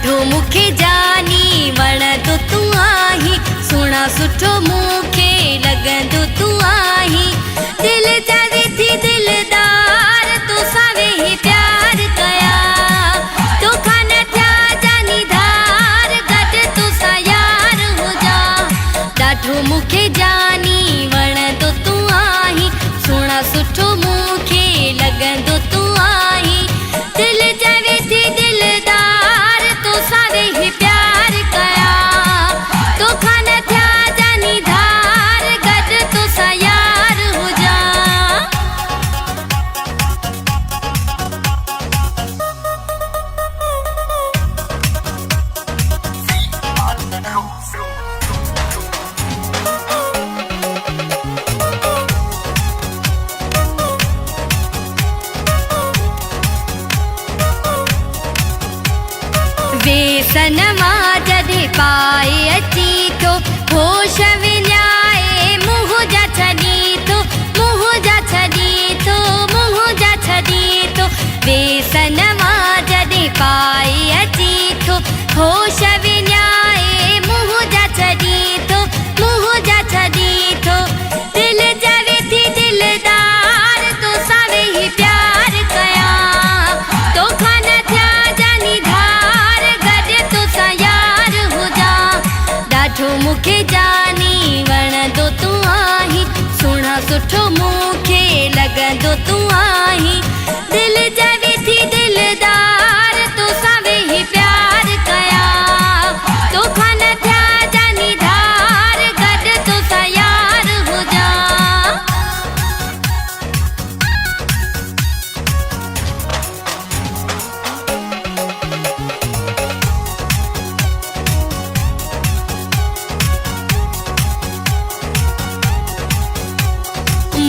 ॾाढो मूंखे जानी वणंदो तूं आहीं, सुहिणा सुठो मूंखे लॻंदो तूं आहीं। दिल जा वेठी दिलदार तोसां वेही प्यार कया, तोखां न थिया जानी धार, गॾु तोसां यार हुजा। ॾाढो मूंखे जानी वणंदो तूं आहीं, सुहिणा सुठो मूंखे लॻंदो तूं आहीं। दिल जा वेठी दिलदार तोसां वेही प्यार कया, तोखां न थिया जानी धार, गॾु तोसां यार हुजा। वेसन मां जॾहिं पाए अची थो, होश विञाए मुंहुं जा छॾी थो, मुंहुं जा छॾी थो, मुंहुं जा छॾी थो। वेसन मां जॾहिं पाए अची थो, होश विञाए मुंहुं जा छॾी थो, मुंहुं जा छॾी थो। दिल जा वेठी दिलदार तोसां वेही प्यार कया, तोखां न थिया जानी धार, गॾु तोसां यार हुजा। ॾाढो मूंखे जानी वणंदो तूं आहीं, सुहिणा सुठो मूंखे लॻंदो तूं आहीं। दिल जा वेठी दिलदार तोसां वेही प्यार कया, तोखां न थिया जानी धार, गॾु तोसां यार हुजा।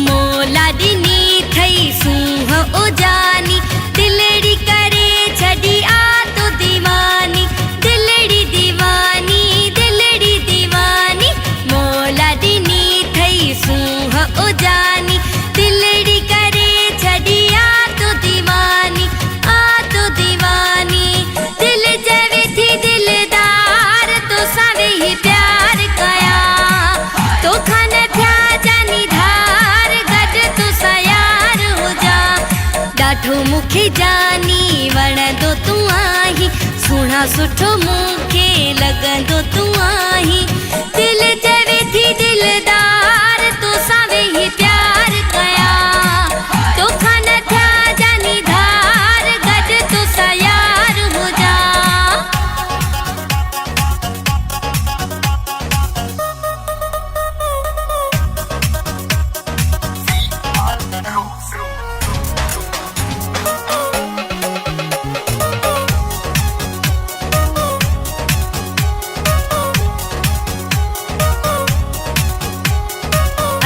मोला ॾिनी थई सूंह उजानी, दिलड़ी करे छॾी आ तो दीवानी, दिलड़ी दीवानी, दिलड़ी दीवानी। मोला ॾिनी थई सूंह उजानी, दिलड़ी करे छॾी आ तो दीवानी, आ तो दीवानी। दिल जा वेठी दिलदार तोसां वेही प्यार कया, तोखां न थिया जानी धार, गॾु तोसां यार हुजा। ॾाढो मूंखे जानी वणंदो तूं आहीं, सुहिणा सुठो मूंखे लॻंदो तूं आहीं। दिल जा वेठी दिलदार तोसां वेही प्यार कया, तोखां न थिया जानी धार, गॾु तोसां यार हुजा।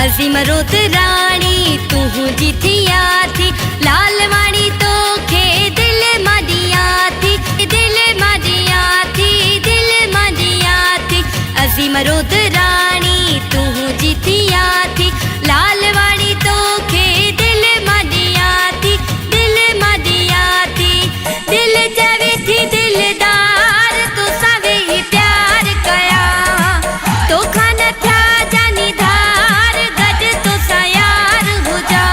अज़ीम रोत राणी तुंहिंजी थिया थी, लालवाणी तोखे दिल मां ॾियां थी, दिल मां ॾियां थी, दिल मां ॾियां थी। अज़ीम रोत राणी तुंहिंजी थिया थी, लालवाणी तोखे दिल मां ॾियां थी, दिल मां ॾियां थी। दिल जा वेठी दिलदार तोसां वेही प्यार कया, तोखां न थिया जानी धार, गॾु तोसां यार हुजा।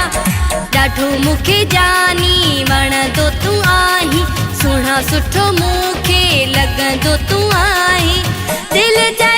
ॾाढो मूंखे जानी वणंदो तूं आहीं, सुहिणा सुठो मूंखे लॻंदो तूं आहीं। दिल जा